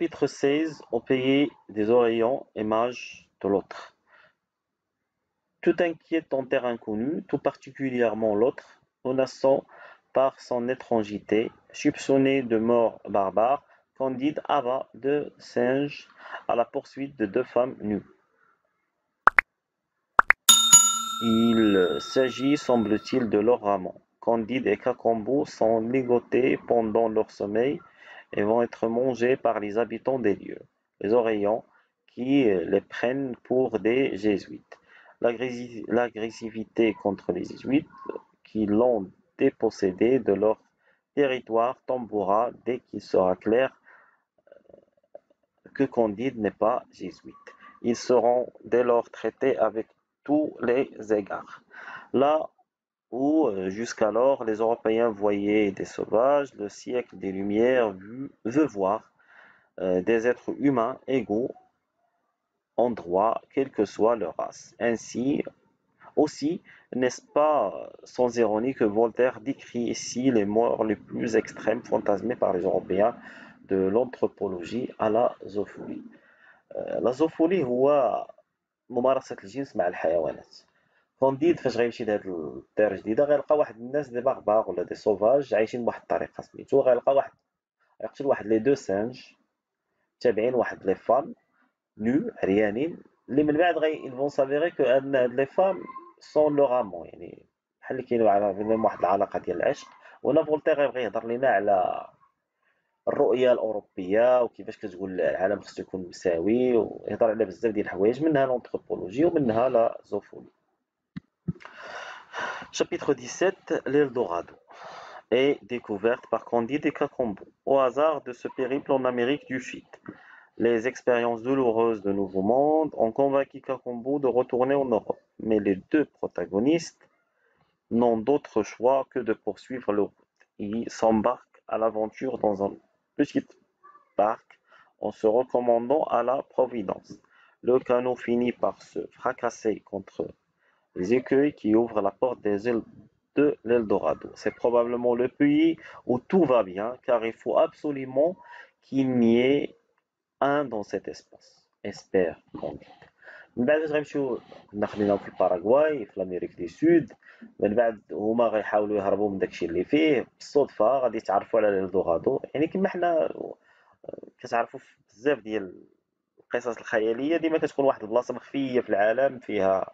Chapitre 16 au pays des oreillons et mages de l'autre. Tout inquiète en terre inconnue, tout particulièrement l'autre, menaçant par son étrangeté, soupçonné de mort barbare, Candide abat deux singes à la poursuite de deux femmes nues. Il s'agit, semble-t-il, de leurs amants. Candide et Cacambo sont ligotés pendant leur sommeil et vont être mangés par les habitants des lieux, les Oreillons, qui les prennent pour des Jésuites. L'agressivité contre les Jésuites, qui l'ont dépossédé de leur territoire, tombera dès qu'il sera clair que Candide n'est pas jésuite. Ils seront dès lors traités avec tous les égards. Là où jusqu'alors les Européens voyaient des sauvages, le siècle des Lumières veut voir des êtres humains égaux en droit, quelle que soit leur race. Ainsi, aussi, n'est-ce pas sans ironie que Voltaire décrit ici les morts les plus extrêmes fantasmées par les Européens, de l'anthropologie à la zoophilie. لا زوفولي هو ممارسة الجنس مع الحيوانات. كونديد فاش غيمشي لهاد الدار جديدة غيلقى واحد الناس دي باغباغ ولا دي سوفاج عايشين بواحد الطريقة سميتو غيلقى واحد غيقتل واحد لي دو سانج تابعين واحد لي فام نو عريانين اللي من بعد ils vont s'avérer que ان هاد لي فام سون لوغ امون يعني بحال اللي كاينوا بينهم واحد العلاقة ديال العشق. وهنا فولتير غيبغي يهضر لينا على الرؤية الأوروبية وكيفاش كتقول العالم خصو يكون مساوي ويهضر على بزاف ديال الحوايج منها l'anthropologie ومنها لا زوفولي. Chapitre 17 l'Eldorado est découverte par Candide et Cacambo. Au hasard de ce périple en Amérique du Sud, les expériences douloureuses de Nouveau Monde ont convaincu Cacambo de retourner en Europe. Mais les deux protagonistes n'ont d'autre choix que de poursuivre leur route. Ils s'embarquent à l'aventure dans un petit barque en se recommandant à la providence. Le canot finit par se fracasser contre les écueils qui ouvrent la porte des îles de l'Eldorado. C'est probablement le pays où tout va bien, car il faut absolument qu'il n'y ait un dans cet espace. Espère Candide. من بعد فاش غيمشيو كنا خليناهم في الباراغواي في الامريك دي سود، من بعد هما غيحاولوا يهربوا من داكشي اللي فيه بالصدفه غادي يتعرفوا على الدوغادو. يعني كما حنا كتعرفوا في بزاف ديال القصص الخياليه ديما كتكون واحد البلاصه مخفيه في العالم فيها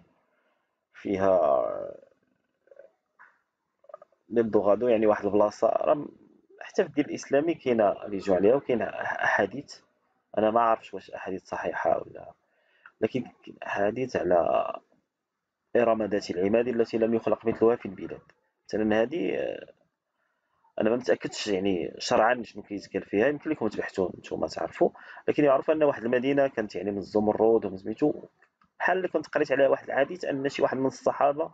الدوغادو، يعني واحد البلاصه راه حتى في الدين الاسلامي كاينه رجعوا عليها وكاينه احاديث. انا ما عارفش واش احاديث صحيحه ولا، لكن احاديث على إرم ذات العماد التي لم يخلق مثلها في البلاد. مثلا هذه انا ما متاكدش يعني شرعا شنو كيتقال فيها، يمكن لكم تبحثوا نتوما تعرفوا، لكن يعرف ان واحد المدينه كانت يعني من الزمرد ومن سميتو، بحال اللي كنت قريت عليها واحد الحديث ان شي واحد من الصحابه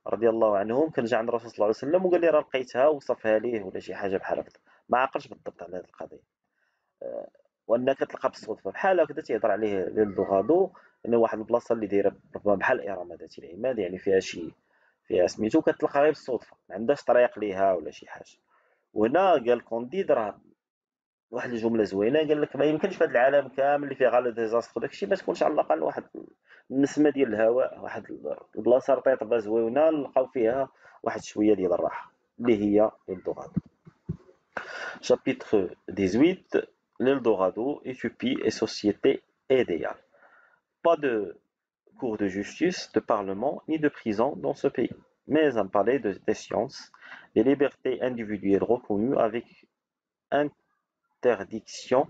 رضي الله عنهم كان جا عند الرسول صلى الله عليه وسلم وقال لي راه لقيتها وصفها ليه ولا شي حاجه بحال هكذا. ما عقلش بالضبط على هذه القضيه، وانها كتلقى بالصدفه بحال هكذا تيهضر عليه للدوغادو انه واحد البلاصه اللي دايره ربما بحال إرم ذات العماد، يعني فيها سميتو كتلقى غير بالصدفه ما عندهاش طريق ليها ولا شي حاجه. وهنا قال كونديد راه واحد الجمله زوينه، قال لك ما يمكنش في هذا العالم كامل اللي فيه غير لي ديزاستر وداكشي ما تكونش على الاقل واحد النسمه ديال الهواء، واحد البلاصه رطيبه زوينه نلقاو فيها واحد شويه ديال الراحه اللي هي الدوغادو. Chapitre 18 l'Eldorado, Éthiopie et société idéale. Pas de cour de justice, de parlement ni de prison dans ce pays, mais un palais des sciences, des libertés individuelles reconnues avec interdiction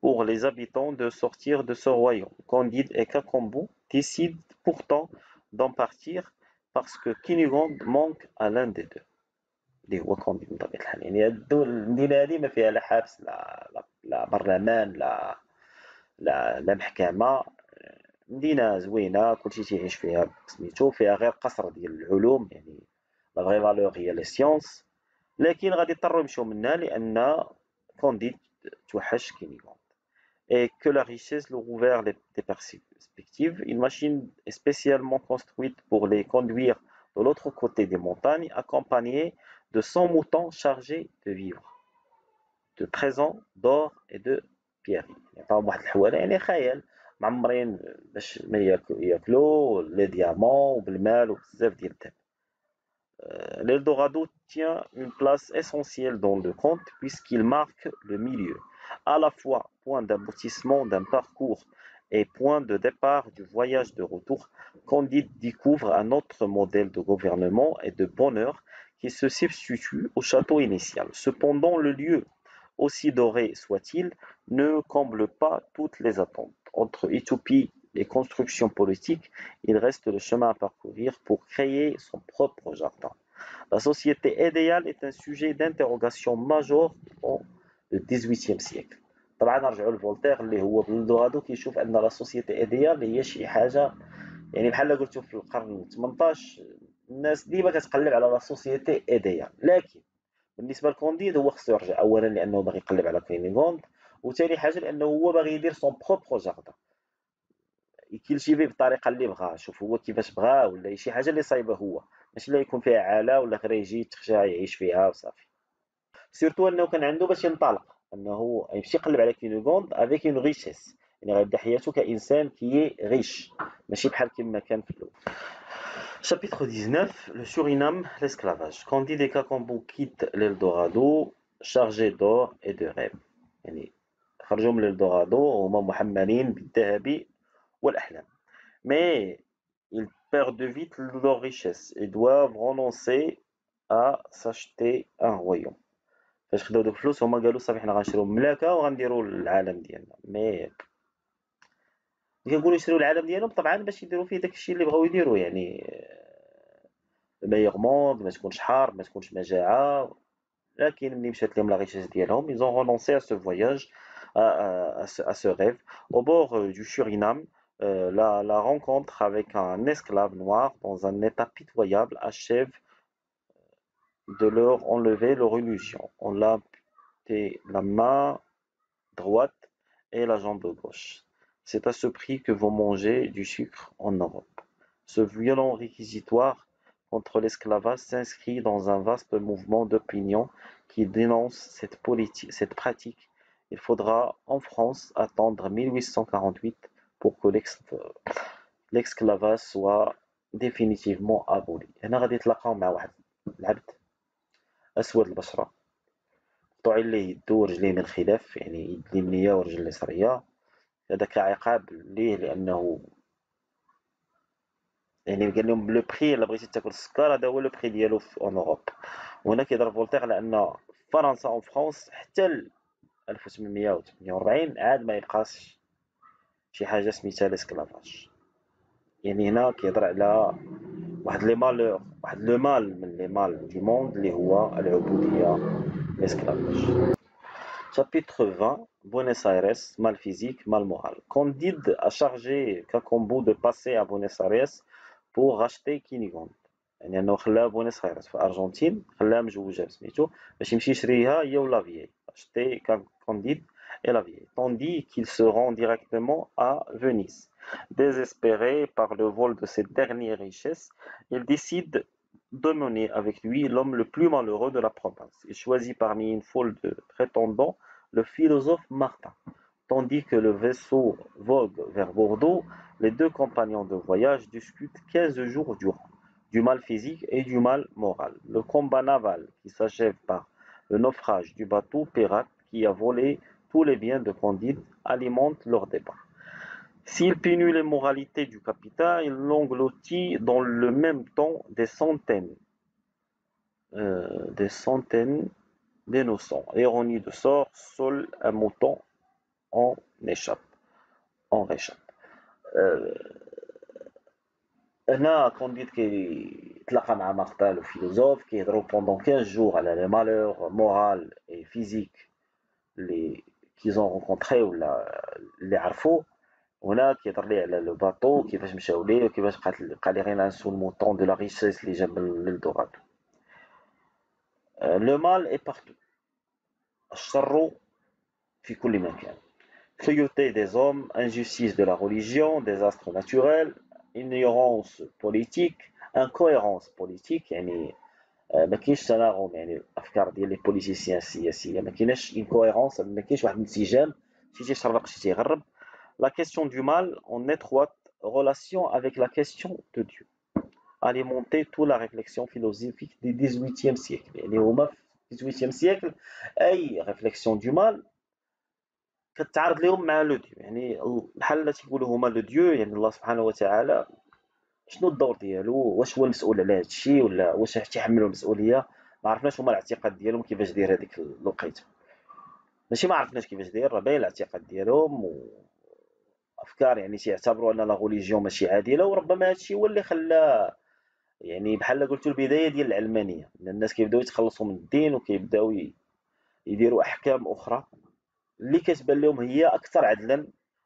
pour les habitants de sortir de ce royaume. Candide et Cacambo décident pourtant d'en partir parce que Cunégonde manque à l'un des deux. اللي هو كوندي بطبيعة الحال. يعني المدينة هذه ما فيها لا حبس لا برلمان لا محكمة، مدينة زوينة كلشي تيعيش فيها سميتو، فيها غير قصر ديال العلوم، يعني لا فري فالور هي لي سيونس، لكن غادي يضطروا يمشيو منها لأن كونديد توحش كينيغوند. Et que la richesse leur ouvert des perspectives, une machine est spécialement construite pour les conduire de l'autre côté des montagnes, accompagnée de 100 moutons chargés de vivres, de présents, d'or et de بييري، عطاهم واحد الحواله يعني خيال معمرين باش ما ياكلوا لي ديامون وبالمال وبزاف ديال الذهب. L'Eldorado tient une place essentielle dans le conte puisqu'il marque le milieu, à la fois point d'aboutissement d'un parcours et point de départ du voyage de retour. Candide découvre un autre modèle de gouvernement et de bonheur qui se substitue au château initial. Cependant, le lieu, aussi doré soit-il, ne comble pas toutes les attentes. Entre utopie et construction politique, il reste le chemin à parcourir pour créer son propre jardin. La société idéale est un sujet d'interrogation majeur au XVIIIe siècle. طبعا نرجعوا لفولتير اللي هو بلدورادو كيشوف ان لا سوسيتي ايديال هي شي حاجه يعني بحال قلتو في القرن 18 الناس ديما كتقلب على لا سوسيتي ايديال، لكن بالنسبه لكونديد هو خصو يرجع اولا لانه باغي يقلب على كوينيغوند، وثاني حاجه لانه هو باغي يدير سون بروبر جاردان يكلتيفي بالطريقه اللي بغاها، شوف هو كيفاش بغا ولا شي حاجه اللي صايبه هو، ماشي لا يكون فيها عاله ولا غير يجي تخشى يعيش فيها وصافي. سيرتو انه كان عنده باش ينطلق انه يمشي يقلب على كينوغوند افيك اون ريشيس، يعني غيبدا حياته كانسان كي ريش ماشي بحال كما كان في الاول. Chapitre 19, le Suriname, l'esclavage. Candide et Kakambo quittent l'Eldorado chargés d'or et de rêves. يعني خرجوا من l'Eldorado وهما محملين بالذهب والأحلام. Mais ils perdent vite leur richesse et doivent renoncer à s'acheter un royaume. فاش خداو دوك الفلوس هما قالوا صافي حنا غنشريو مملكة وغنديروا العالم ديالنا، مي ملي كنقولوا يشريو العالم ديالهم طبعا باش يديروا فيه داكشي اللي بغاو يديروا، يعني الميور موند ما تكونش حرب ما تكونش مجاعة، لكن ملي مشات لهم لا ريشيس ديالهم ils ont renoncé à ce voyage à ce rêve. Au bord du Suriname, la rencontre avec un esclave noir dans un état pitoyable achève de leur enlever leur illusion. On l'a amputé la main droite et la jambe gauche. C'est à ce prix que vous mangez du sucre en Europe. Ce violent réquisitoire contre l'esclavage s'inscrit dans un vaste mouvement d'opinion qui dénonce cette pratique. Il faudra en France attendre 1848 pour que l'esclavage soit définitivement aboli. هنا غادي يتلاقاو مع واحد العبد أسود البشرة مقطوعين ليه يدو ورجليه من خلاف، يعني يد اليمنية ورجل اليسرية، هذاك عقاب ليه لأنه يعني قال لهم لو بخي الا بغيتي تاكل السكر هذا هو لو بخي ديالو في اون اوروب. وهنا كيضرب فولتير على ان فرنسا اون فرانس حتى ل 1848 عاد ما يبقاش شي حاجه سميتها ليسكلافاج. يعني هنا كيهضر على واحد لي مالور، واحد لو مال من لي مال دو موند اللي هو العبوديه، ليسكلافاج. Chapitre 20, Buenos Aires, mal physique, mal moral. Candide a chargé Kakombo de passer à Buenos Aires pour racheter Kinigon. يعني انه خلاها بوينس ايرس في الارجنتين، خلاها مجوجه بسميتو باش يمشي يشريها هي ولا فيي acheter Candide et la vieille, tandis qu'il se rend directement à Venise. Désespéré par le vol de cette dernière richesse, il décide de mener avec lui l'homme le plus malheureux de la province. Il choisit parmi une foule de prétendants le philosophe Martin. Tandis que le vaisseau vogue vers Bordeaux, les deux compagnons de voyage discutent 15 jours durant, du mal physique et du mal moral. Le combat naval qui s'achève par le naufrage du bateau pirate qui a volé tous les biens de Candide alimente leur débat. S'il punit les moralités du capitaine, il l'engloutit dans le même temps des centaines d'innocents. Ironie de sort, seul un mouton en réchappe. هنا كونديت كيتلاقى مع مارتان لو فيلوزوف، كيهضروا بوندون 15 جور على لي مالور مورال اي فيزيك اللي كيزون رونكونطري ولا اللي عرفوا. وهنا كيهضر ليه على لو باطو كيفاش مشاو ليه وكيفاش بقى ليه غير ان سول مونطون دو لا ريشيس اللي جاب من الدورادو. لو مال اي بارتو، الشر في كل مكان. Cruauté des hommes, injustice de la religion, désastre naturel, ignorance politique, incohérence politique. يعني ما كاينش تناغم، يعني الافكار ديال لي بوليتيسيان السياسيه ما كايناش انكوهيرونس، ما كاينش واحد الانسجام La question du mal en étroite relation avec la question de Dieu. Alimenter toute la réflexion philosophique du XVIIIe siècle. يعني هما في XVIIIe siècle أي réflexion du mal كتعارض لهم مع لو ديو، يعني بحال تيقولوا هما لو ديو يعني الله سبحانه وتعالى شنو الدور ديالو، واش هو المسؤول على هذا الشيء ولا واش تيحملوا المسؤوليه. ما عرفناش هما الاعتقاد ديالهم كيفاش داير هذيك الوقيته، ماشي ما عرفناش كيفاش داير، راه باين الاعتقاد ديالهم وافكار يعني تيعتبروا ان لا غوليجيون ماشي عادله، وربما هذا الشيء هو اللي خلى يعني بحال قلت البدايه ديال العلمانيه، ان الناس كيبداو يتخلصوا من الدين وكيبداو يديروا احكام اخرى اللي كتبان لهم هي اكثر عدلا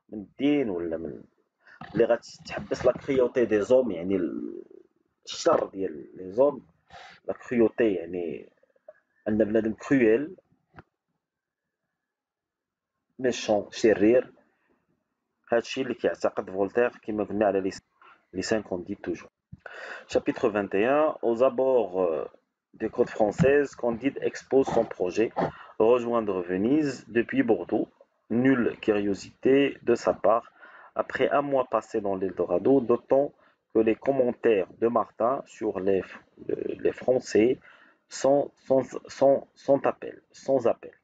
من الدين ولا من اللي غتحبس لا كريوتي دي زوم، يعني الشر ديال لي زوم. لا كريوتي يعني ان بنادم كرويل ميشون شرير. هادشي اللي كيعتقد فولتير كما قلنا على les 5 qu'on dit toujours. Chapitre 21. Aux abords des côtes françaises, Candide expose son projet rejoindre Venise depuis Bordeaux. Nulle curiosité de sa part. Après un mois passé dans l'Eldorado, d'autant que les commentaires de Martin sur les Français sont sans appel.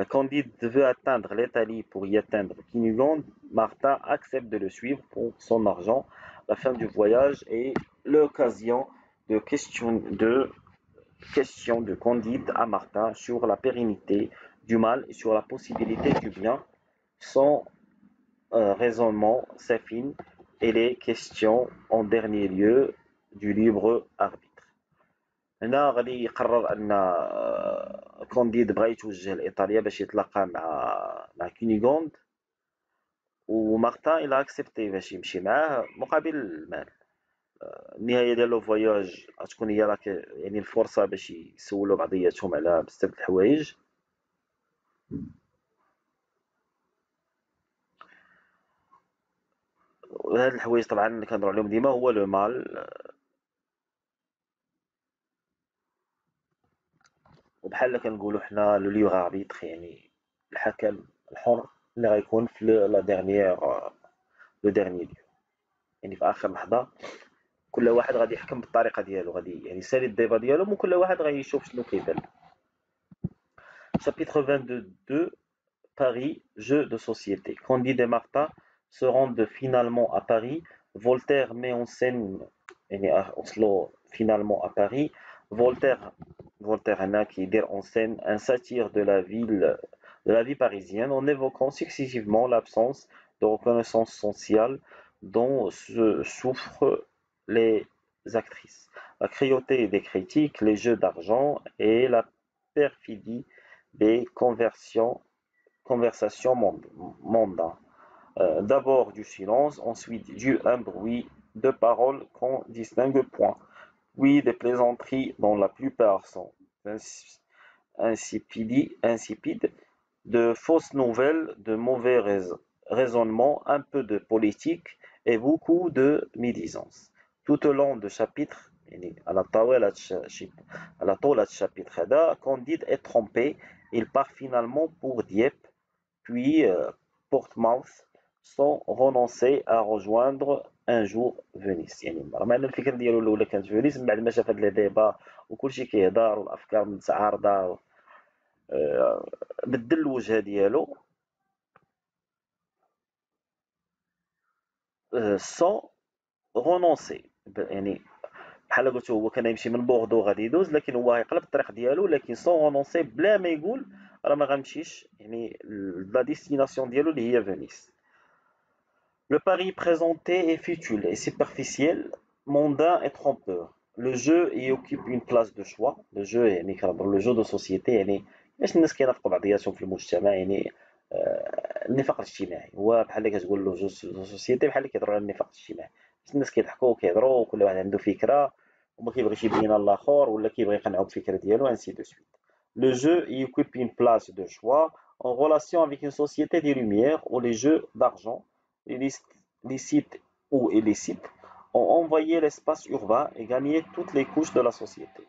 Candide veut atteindre l'Italie pour y atteindre Cunégonde. Martin accepte de le suivre pour son argent. La fin du voyage est l'occasion de questions de Candide à Martin sur la pérennité du mal et sur la possibilité du bien. Son raisonnement s'affine et les questions en dernier lieu du libre arbitre. هنا غادي يقرر ان كونديد بغا يتوجه لايطاليا باش يتلاقى مع كونيغوند، ومارتان الى اكسبتي باش يمشي معاه مقابل المال. النهايه ديال لو فواياج غتكون هي راك يعني الفرصه باش يسولوا بعضياتهم على بزاف د الحوايج. وهاد الحوايج طبعا اللي كنهضروا عليهم ديما هو لو مال، وبحال كنقولوا حنا لو ليغ اربيتر يعني الحكم الحر اللي غيكون في لا ديرنيير لو ديرني ليو، يعني في اخر لحظه كل واحد غادي يحكم بالطريقه ديالو، غادي يعني يسالي الديبا ديالهم وكل واحد غادي يشوف شنو كيبان. Chapitre 22. Paris, jeu de société. Candide et Martin se rendent finalement à Paris. Voltaire met en scène يعني وصلوا finalement à Paris. Voltaire هنا كيدير en scène un satire de la vie parisienne en évoquant successivement l'absence de reconnaissance sociale dont souffrent les actrices, la cruauté des critiques, les jeux d'argent et la perfidie des conversations mondaines. D'abord du silence, ensuite un bruit de paroles qu'on distingue point, puis des plaisanteries dont la plupart sont insipides, de fausses nouvelles, de mauvais raisonnements, un peu de politique et beaucoup de médisance. Tout au long du chapitre, على طول الشابتر هذا Candide est trompé. Il part finalement pour Dieppe puis Portsmouth sans renoncer à rejoindre un jour Venise. يعني رغم ان الفكره ديالو الاولى كانت فينيس، من بعد ما شاف هاد لي ديبا وكلشي كيهضر والافكار متعارضه بدل الوجهه ديالو sans renoncer. يعني بحال قلت هو كان يمشي من بوردو غادي يدوز، لكن هو يقلب الطريق ديالو لكن سون رونونسي بلا ما يقول راه ما غنمشيش يعني لا ديستيناسيون ديالو اللي هي فينيس. Le pari présenté est futile et superficiel, mondain et trompeur. Le jeu y occupe une place de choix. Le jeu يعني كنهضروا le jeu de société يعني باش الناس كينافقوا بعضياتهم في المجتمع، يعني النفاق الاجتماعي هو بحال اللي كتقول له جو سوسيتي، بحال اللي كيهضروا على النفاق الاجتماعي، باش الناس كيضحكوا وكيهضروا وكل واحد عنده فكره وما كيبغيش يبين الاخر ولا كيبغي يقنعو بالفكره ديالو ainsi de suite. Le jeu y occupe une place de choix en relation avec une société des lumières où les jeux d'argent licites ou illicites ont envahi l'espace urbain et gagné toutes les couches de la société.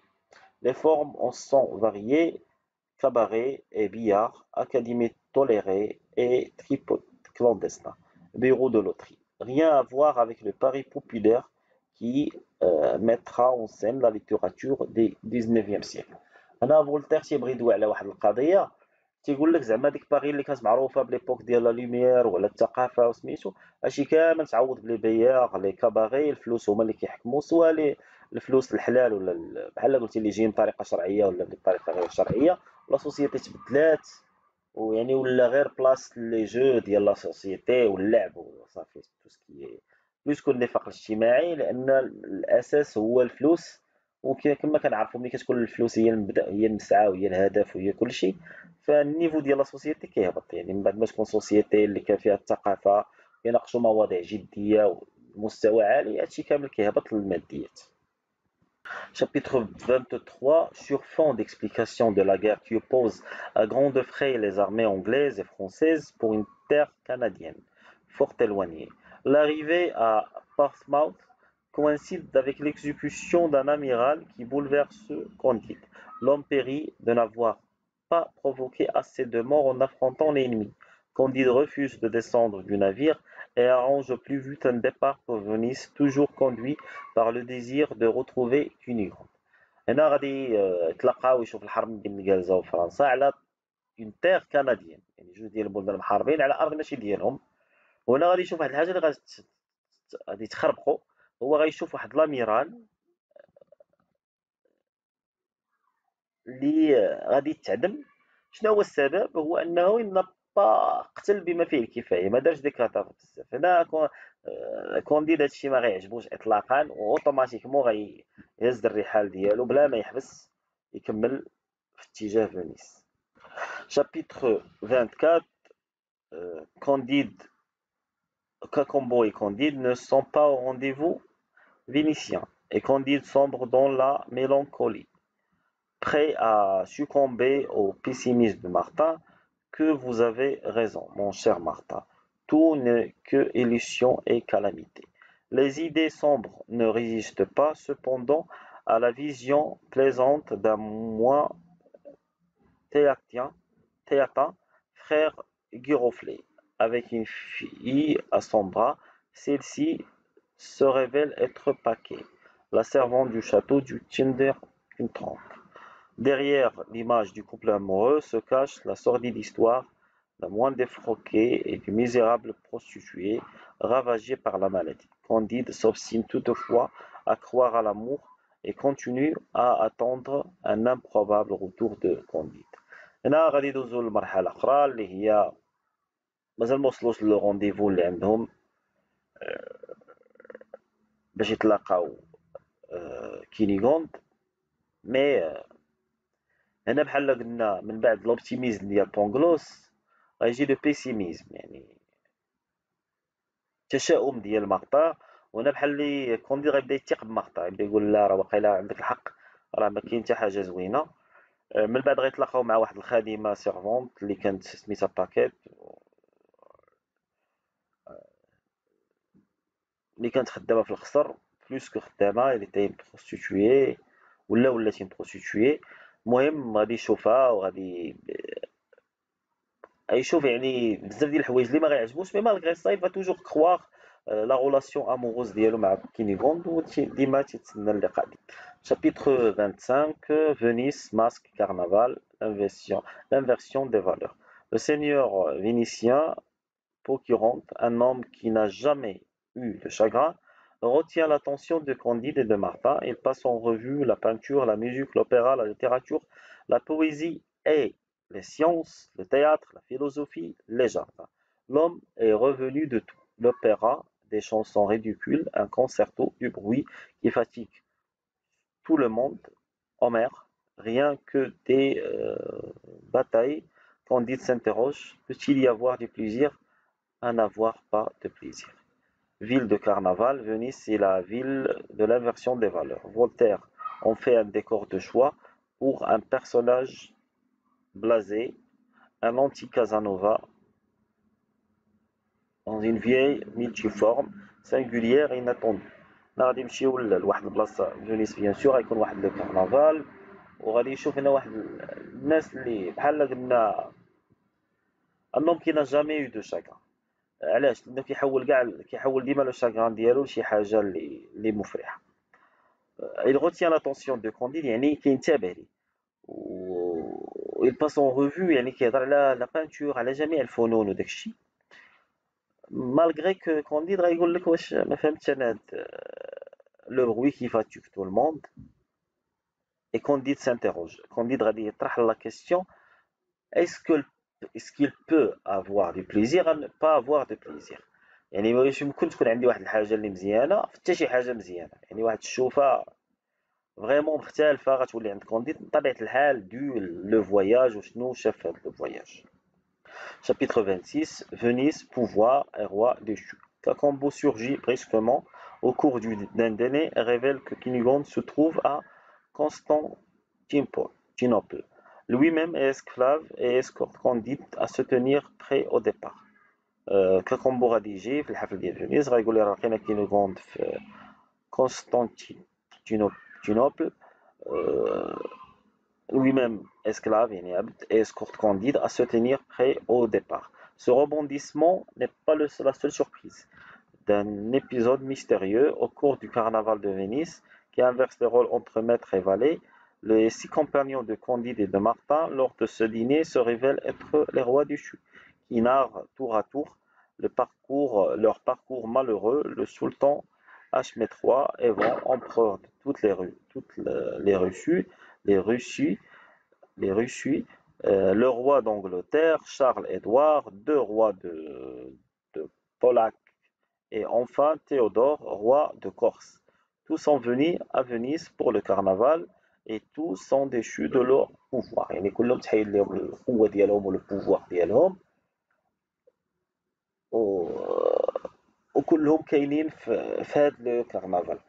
Les formes en sont variées: cabaret et billard, académie tolérée et tripot clandestin, bureau de loterie. Rien à voir avec le pari populaire qui mettra en scène la littérature du 19e siècle. انا فولتير تيبغي يدوي على واحد القضيه، تيقول لك زعما ديك باغي اللي كانت معروفه بليبوك ديال لا لوميير ولا الثقافه وسميتو، هادشي كامل تعوض بلي بياغ لي كاباغي، الفلوس هما اللي كيحكموا، سواء الفلوس الحلال ولا بحال قلتي اللي جايين بطريقه شرعيه ولا بطريقه غير شرعيه. لا سوسيتي تبدلات، ويعني ولا غير بلاصه لي جو ديال لا سوسيتي واللعب وصافي تو سكي بلوس كو النفاق الاجتماعي، لان الاساس هو الفلوس. وكما كنعرفوا ملي كتكون الفلوس هي المبدا، هي المسعى وهي الهدف وهي كلشي، فالنيفو ديال لا سوسيتي كيهبط. يعني من بعد ما تكون سوسيتي اللي كان فيها الثقافه، يناقشوا مواضيع جديه ومستوى عالي، هادشي كامل كيهبط للماديات. Chapitre 23. Sur fond d'explication de la guerre qui oppose à grands frais les armées anglaises et françaises pour une terre canadienne, fort éloignée. L'arrivée à Portsmouth coïncide avec l'exécution d'un amiral qui bouleverse Candide. L'homme périt de n'avoir pas provoqué assez de morts en affrontant l'ennemi. Candide refuse de descendre du navire et arrange au plus vite un départ pour Venise, toujours conduit par le désir de retrouver Cunégonde. هنا غادي يتلقاو يشوف الحرب بين الجائزة وفرنسا على اون تيغ كنديين، يعني جوج ديال البلدان محاربين على ارض ماشي ديالهم. وهنا غادي يشوف واحد الحاجه اللي غادي تخربقو، هو غيشوف واحد لاميرال اللي غادي يتعدم. شنو هو السبب؟ هو انه با قتل بما فيه الكفايه، ما دارش ديك لاطاف بزاف. هنا كونديد هادشي ما غيعجبوش اطلاقا، واوتوماتيكمون غيهز الرحال ديالو بلا ما يحبس يكمل في اتجاه فينيس. Chapitre 24. Candide, Cacambo et Candide ne sont pas au rendez-vous vénitien, et Candide sombre dans la mélancolie, prêt à succomber au pessimisme de Martin. Que vous avez raison, mon cher Martin, tout n'est que illusion et calamité. Les idées sombres ne résistent pas cependant à la vision plaisante d'un moi théatin, frère Giroflée, avec une fille à son bras. Celle-ci se révèle être Paquet, la servante du château du Kindertrank. Derrière l'image du couple amoureux se cache la sordide histoire d'un moine défroqué et du misérable prostitué ravagé par la maladie. Candide s'obstine toutefois à croire à l'amour et continue à attendre un improbable retour de Candide. هنا غادي يدوزو لمرحلة أخرى اللي هي مازال موصلوش لو رونديفو اللي عندهم باش يتلاقاو كينيغوند. مي هنا بحال قلنا من بعد لوبتيميزم ديال بونغلوس غيجي لو بيسيميزم، يعني التشاؤم ديال مقطع. وهنا بحال اللي كوندي غيبدا يثيق بمقطع، يبدا يقول لا راه واقيلا عندك الحق، راه ما كاين حتى حاجه زوينه. من بعد غيتلاقاو مع واحد الخادمه سيرفونت اللي كانت سميتها باكيت، اللي كانت خدامه في الخسر بلوس كو خدامه، اللي تاي بروستيتوي ولات بروستيتوي. المهم غادي يشوفها وغادي يشوف يعني بزاف ديال الحوايج اللي ما غيعجبوش، مي مالغري سا يفا توجور كخواغ لا غولاسيون اموغوز ديالو مع كينيغوند، و ديما تيتسنى اللقاء ديالو. Chapitre 25. Venise, masque, carnaval, l'inversion des valeurs. Le seigneur vénitien Pocurante, un homme qui n'a jamais eu de chagrin, retient l'attention de Candide et de Martin. Il passe en revue la peinture, la musique, l'opéra, la littérature, la poésie et les sciences, le théâtre, la philosophie, les jardins. L'homme est revenu de tout: l'opéra, des chansons ridicules, un concerto, du bruit qui fatigue tout le monde, Homère, rien que des batailles. Candide s'interroge: peut-il y avoir du plaisir à n'avoir pas de plaisir? Ville de carnaval, Venise est la ville de l'inversion des valeurs. Voltaire en fait un décor de choix pour un personnage blasé, un anti-Casanova, dans une vieille multiforme, singulière et inattendue. غادي نمشيو لواحد البلاصه فينيس، بيان سور غيكون واحد لو كارنافال، وغادي يشوف هنا واحد الناس اللي بحال قلنا un homme qui n'a jamais eu de chagrin. علاش؟ لأنه كيحول ديما لو شاغران ديالو لشي حاجة اللي مفرحة. Il retient l'attention de Candide يعني كينتبه ليه. il passe en revue يعني كيهضر على لا بانتور على جميع الفنون وداك الشيء. malgré que Candide غايقول لك واش ما فهمتش انا هاد le bruit qui fatigue tout le monde. Et Candide s'interroge. Candide غادي يطرح la question est-ce que est-ce qu'il peut avoir du plaisir à ne pas avoir de plaisir. يعني واش يمكن تكون عندي واحد الحاجة اللي مزيانة حتى شي حاجة مزيانة، يعني واحد الشوفة فريمون مختلفة غتولي عند كونديت بطبيعة الحال دو لو فواياج وشنو شاف في هاد لو فواياج. Chapitre 26 Venise, pouvoir et roi déchu. Cacambo surgit brusquement au cours d'un dîner et révèle que Cunégonde se trouve à Constantinople. Lui-même est esclave et escorte Candide à se tenir prêt au départ. كاكامبو غادي يجي في الحفل ديال فينيس غايقول لي راه لقينا كينيغوند في كونستانتينوبل lui-même esclave يعني عبد et escorte Candide à se tenir prêt au départ. Ce rebondissement n'est pas la seule surprise d'un épisode mystérieux au cours du carnaval de Venise qui inverse les rôles entre maître et valet. Les 6 compagnons de Candide et de Martin lors de ce dîner se révèlent être les rois déchus qui narrent tour à tour leur parcours malheureux. Le sultan Achmet III, Évron, empereur de toutes les Russes, le roi d'Angleterre, Charles-Édouard, 2 rois de Polaque et enfin Théodore, roi de Corse. Tous sont venus à Venise pour le carnaval et tous sont déchus de leur pouvoir. يعني كلهم تحيد لهم القوة ديالهم والبوفوار ديالهم وكلهم كاينين في هذا لو كارنفال.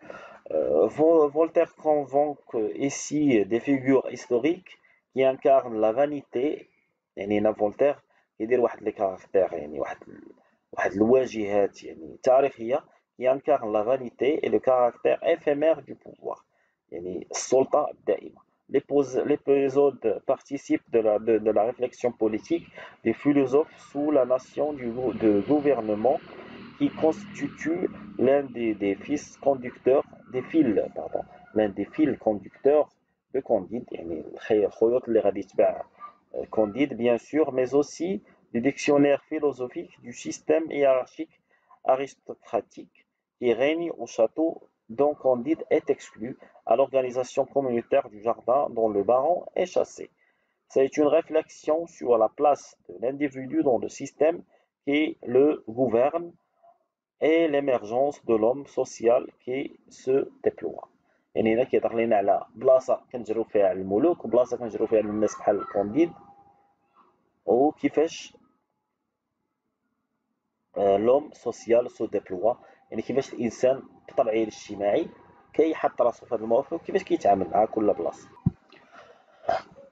Voltaire convoque ici des figures historiques qui incarnent la vanité. يعني هنا فولتير يدير واحد لي كاركتير يعني واحد الواجهات يعني تاريخية qui incarnent la vanité et le caractère éphémère du pouvoir. يعني السلطة الدائمة. L'épisode participe de la réflexion politique des philosophes sous la nation de gouvernement qui constitue l'un des fils conducteurs l'un des fils conducteurs de Candide يعني الخيوط اللي غادي يتبع Candide bien sûr mais aussi du dictionnaire philosophique du système hiérarchique aristocratique qui règne au château dont Candide est exclu, à l'organisation communautaire du jardin dont le baron est chassé. C'est une réflexion sur la place de l'individu dans le système qui le gouverne et l'émergence de l'homme social qui se déploie. يعني هنا كيهضر لنا على بلاصة كنجرو فيها على الملوك وبلاصة كنجرو فيها على الناس بحال كونديد وكيفاش لوم سوسيال سو ديبلوا يعني كيفاش الانسان بطبعه الاجتماعي كيحط راسو في هذا الموقف وكيفاش كيتعامل مع كل بلاصه.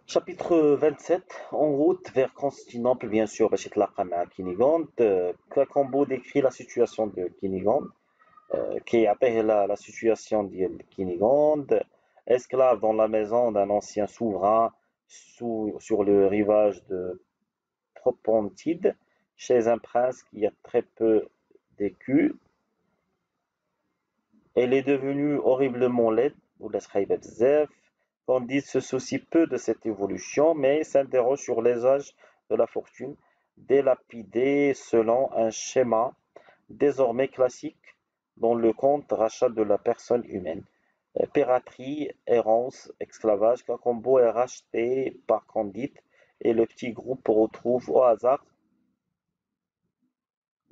Chapitre 27 En route vers Constantinople bien sûr باش يتلاقى مع كينيغوند. كاكامبو décrit la situation de Cunégonde كيعطيه la situation ديال كينيغوند esclave dans la maison d'un ancien souverain sur le rivage de Propontide chez un prince qui a très peu vécu. Elle est devenue horriblement laide, Candide se soucie peu de cette évolution, mais s'interroge sur l'usage de la fortune, délapidée selon un schéma désormais classique dans le conte rachat de la personne humaine. Piraterie, errance, esclavage, Cacambo est racheté par Candide et le petit groupe retrouve au hasard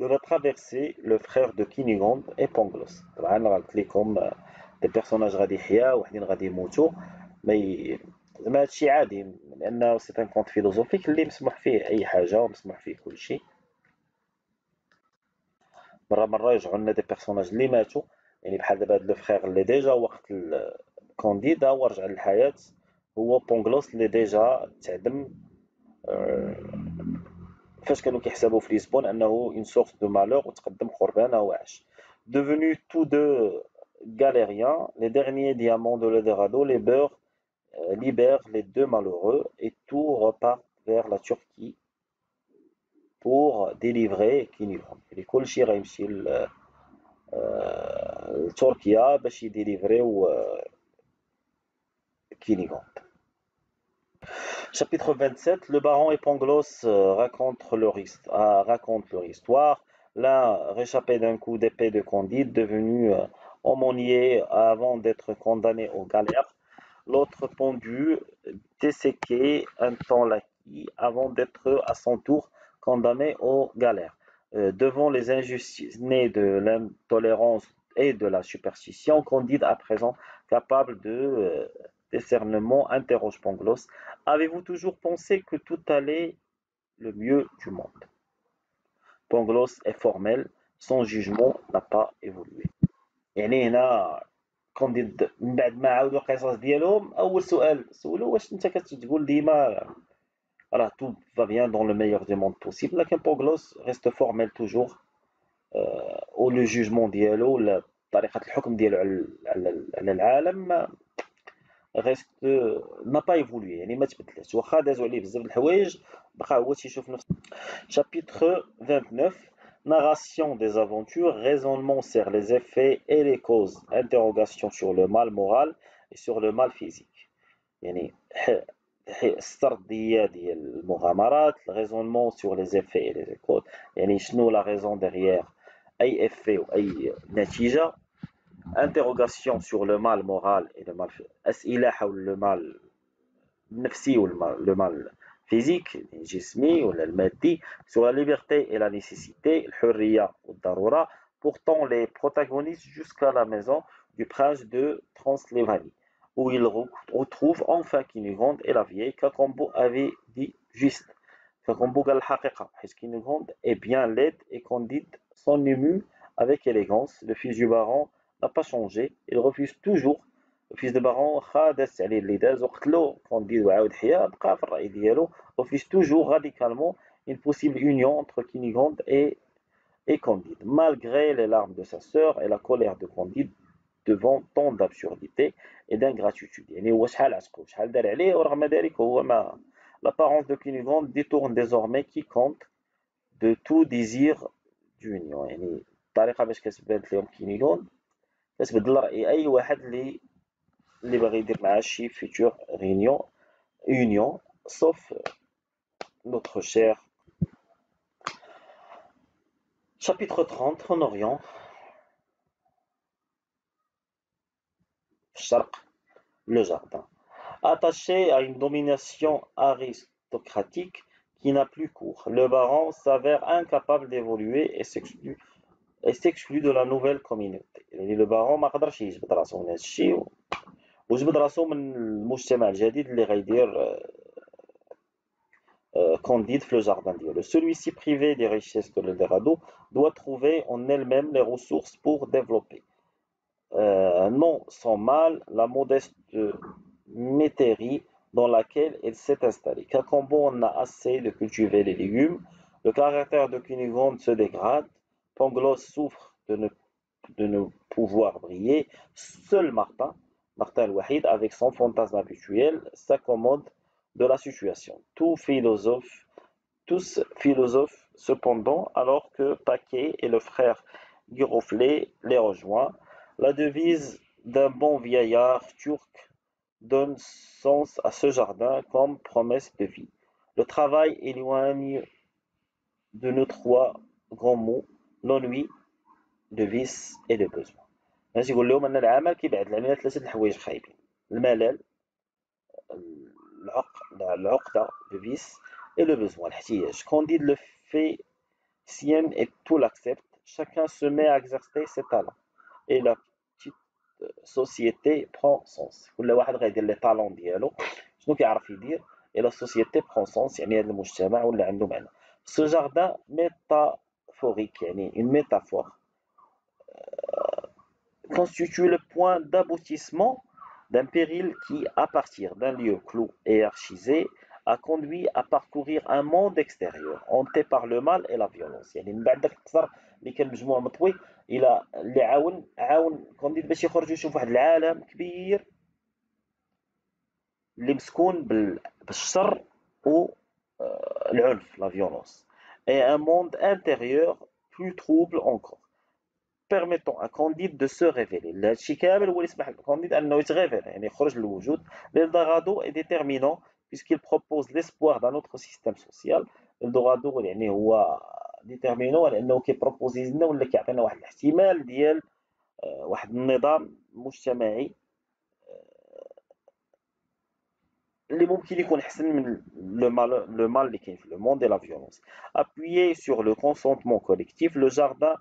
de la traversée le frère de Cunégonde et Pangloss. طبعا قلت لكم دي بيرسوناج غادي يحيا وحدين غادي يموتوا زعما هادشي عادي لانه سي ان كونت فيلوزوفيك اللي مسموح فيه اي حاجه ومسموح فيه كل شيء. مره يرجعوا لنا دي بيرسوناج اللي ماتوا يعني بحال دابا هاد لو فخير اللي ديجا وقت كونديدا هو رجع للحياه هو بونغلوس اللي ديجا تعدم فاش كانوا كيحسبوا في لشبون انه اون سورس دو مالور وتقدم قربانه وعاش. Devenus tous deux galériens, les derniers diamants de l'Eldorado libèrent les deux malheureux et tout repart vers la Turquie ديليفري كينيغون، يعني كلشي غيمشي لتركيا باش يديليفريو كينيغون. Chapitre 27, le baron et Pangloss racontent leur histoire. L'un réchappé d'un coup d'épée de Candide, devenu aumônier avant d'être condamné aux galères. L'autre pendu, desséqué un temps l'acquis avant d'être à son tour condamné aux galères. Devant les injustices nées de l'intolérance et de la superstition, Candide, à présent capable de discernement, interroge Pangloss. Avez-vous toujours pensé que tout allait le mieux du monde? Pangloss est formel, son jugement n'a pas évolué. يعني هنا كونديد من بعد ما عاودوا القصص ديالهم اول سؤال سولو واش انت كتقول ديما راه tout va bien dans le meilleur des mondes possible لكن بوغلوس reste formel toujours و لو جوجمون ديالو ولا طريقة الحكم ديالو على العالم reste n'a pas évolué يعني ما تبدلش واخا دازو عليه بزاف د الحوايج بقى هو تيشوف نفس. Chapitre 29, narration des aventures, raisonnement sur les effets et les causes, interrogation sur le mal moral et sur le mal physique. يعني السردية ديال المغامرات, le raisonnement sur les effets et les causes, يعني شنو la raison derrière أي effet و أي نتيجة, interrogation sur le mal moral et le mal أسئلة حول le mal النفسي و le mal physique الجسمي ولا المادي, sur la liberté et la nécessité, الحرية والضرورة, portant les protagonistes jusqu'à la maison du prince de Transylvanie, où ils retrouvent enfin Cunégonde et la vieille. Cacambo avait dit juste. Cacambo قال الحقيقة, حيث Cunégonde est bien laide et Candide s'en émut avec élégance. Le fils du baron n'a pas changé, il refuse toujours. Le fils de baron خادس عليه اللي داز وقتلو كونديد وعاود حيا, بقى في الرأي ديالو, refuse toujours radicalement une possible union entre Cunégonde et Candide, malgré les larmes de sa sœur et la colère de Candide devant tant d'absurdité et d'ingratitude. يعني هو شحال عشقو وشحال دار عليه ورغم ذلك هو ما. L'apparence de Cunégonde détourne désormais quiconque de tout désir d'union. يعني الطريقة باش كتبان لهم كينيغوند كتبدل رأي أي واحد اللي باغي يدير معاه شي future union sauf notre cher. Chapitre 30, en Orient, Sharq, le jardin. Attaché à une domination aristocratique qui n'a plus cours, le baron s'avère incapable d'évoluer et s'exclut de la nouvelle communauté. يعني le baron ما قدرش يجبد راسو من هذا الشيء وجبد راسو من المجتمع الجديد اللي غيدير Candide le jardin ديالو. Celui-ci, privé des richesses de l'Eldorado, doit trouver en elle-même les ressources pour développer. Non sans mal la modeste métairie dans laquelle elle s'est installée. Cacambo en a assez de cultiver les légumes, le caractère de Cunégonde se dégrade, Pangloss souffre de ne pouvoir briller, seul Martin Louahid, avec son fantasme habituel, s'accommode de la situation. Tous philosophes cependant, alors que Paquet et le frère Giroflée les rejoignent. La devise d'un bon vieillard turc donne sens à ce jardin comme promesse de vie. Le travail éloigne de nos trois grands mots, l'ennui, le vice et le besoin. الناس يقول لهم ان العمل كيبعد علينا ثلاثه الحوايج خايبين: الملل، العقده le vice et le besoin الاحتياج. Candide le fait sien et tout l'accepte. Chacun se met à exercer ses talents et la petite société prend sens. كل واحد غيدير لي طالون ديالو شنو كيعرف يدير et la société prend sens, يعني هذا المجتمع ولا عنده معنى. Ce jardin métaphorique, يعني une métaphore, constitue le point d'aboutissement d'un péril qui, à partir d'un lieu clos et archisé, a conduit à parcourir un monde extérieur, hanté par le mal et la violence. يعني من بعد داك القصر اللي كان مجموع مطوي الى اللي عاون كونديد باش يخرج يشوف واحد العالم كبير اللي مسكون بالشر والعنف لا فيولونس. et un monde intérieur plus trouble encore, permettant à Candide de se révéler. هادشي كامل هو اللي يسمح لكانديد انه يتغير يعني يخرج للوجود. L'Eldorado est déterminant puisqu'il propose l'espoir d'un autre système social. Eldorado يعني هو ديتيرمينون لانه كيبروبوزي لنا ولا كيعطينا واحد الاحتمال ديال واحد النظام مجتمعي اللي ممكن يكون احسن من لو مال اللي كاين في لو موند et la violence. Appuyé sur le consentement collectif, le jardin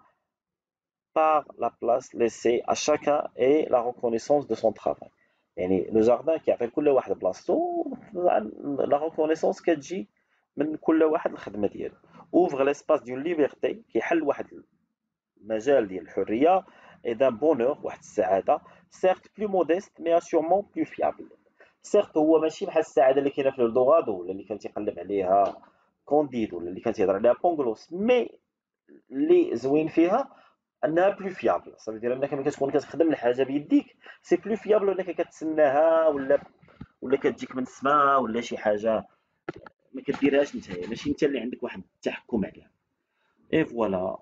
par la place laissée à chacun et la reconnaissance de son travail. يعني لو جاردان كيعطي لكل واحد بلاصتو، لا ريكونيسونس كتجي من كل واحد الخدمه ديالو. اوفر ليسباس دون ليبرتي كيحل واحد المجال ديال الحريه اي دان بونور واحد السعاده، سيرت بلو موديست مي اسيورمون بلو فيابل. سيرت هو ماشي بحال السعاده اللي كاينه في الدوغادو ولا اللي كان تيقلب عليها كونديد ولا اللي كان تيهضر عليها بونغلوس، مي اللي زوين فيها انها بلو فيابل. صافي دير انك ملي كتكون كتخدم الحاجه بيديك سي بلو فيابل انك كتسناها ولا كتجيك من السماء ولا شي حاجه ما كديرهاش نتايا، ماشي انت اللي عندك واحد التحكم عليها. اي فوالا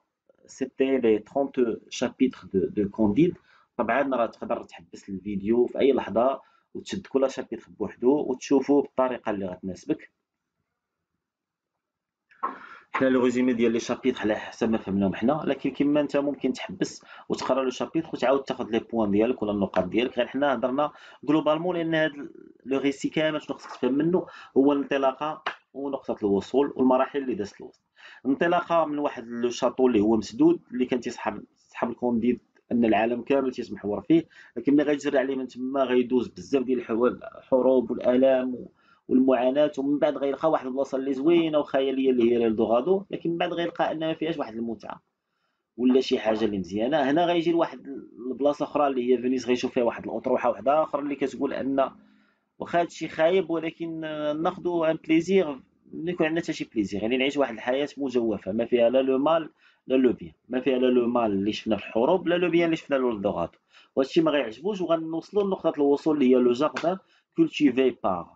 سيتي لي 30 شابيتر دو كونديد. طبعا راه تقدر تحبس الفيديو في اي لحظه وتشد كل شابيتر بوحدو وتشوفو بالطريقه اللي غتناسبك. حنا لو ريزومي ديال لي شابيتر على حسب ما فهمناهم حنا، لكن كيما انت ممكن تحبس وتقرا لو شابيتر وتعاود تاخذ لي بوان ديالك ولا النقاط ديالك. غير حنا هضرنا جلوبالمون لان هاد لو ريسي كامل شنو خصك تفهم منه هو الانطلاقه ونقطه الوصول والمراحل اللي دازت الوسط. الانطلاقه من واحد لو شاطو اللي هو مسدود اللي كان تيصحاب الكونديد ان العالم كامل تيتمحور فيه، لكن ملي غيجري عليه من تما غيدوز بزاف ديال الحروب والالام والمعاناه، ومن بعد غيلقى واحد البلاصه اللي زوينه وخياليه اللي هي ليلدوغادو، لكن من بعد غيلقى ان ما فيهاش واحد المتعه ولا شي حاجه اللي مزيانه. هنا غيجي لواحد البلاصه اخرى اللي هي فينيس، غيشوف فيها واحد الاطروحه واحده اخرى اللي كتقول ان واخا هادشي خايب ولكن ناخذوا ان بليزير ما يكون عندنا حتى شي بليزير، يعني نعيش واحد الحياه مجوفه ما فيها لا لو مال لا لو بيان، ما فيها لا لو مال اللي شفنا في الحروب لا لو بيان اللي شفنا لولدوغاتو. وهادشي ما غيعجبوش وغنوصلوا لنقطه الوصول اللي هي لو جاردان كولتيفي بار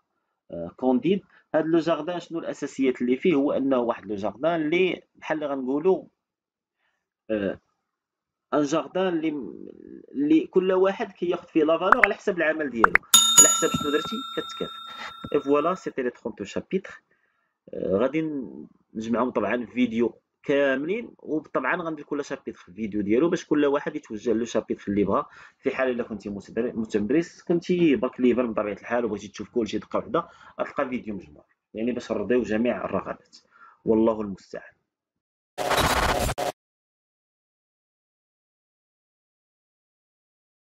كونديد. هاد لو جاردان شنو الاساسيات اللي فيه؟ هو انه واحد لو جاردان اللي بحال اللي غنقولوا ان جاردان اللي كل واحد كياخذ فيه لا فالور على حسب العمل ديالو، على حسب شنو درتي كتكافئ. اي فوالا سيتي لي 30 شابيتر. غادي نجمعهم طبعا في فيديو كاملين، وطبعا غندير كل شابيتر في الفيديو ديالو باش كل واحد يتوجه له شابيتر اللي بغا. في حال الا كنتي متمدرس كنتي باك ليفل بطبيعه الحال وبغيتي تشوف كلشي دقه واحده غتلقى فيديو مجموع، يعني باش نرضيو جميع الرغبات. والله المستعان.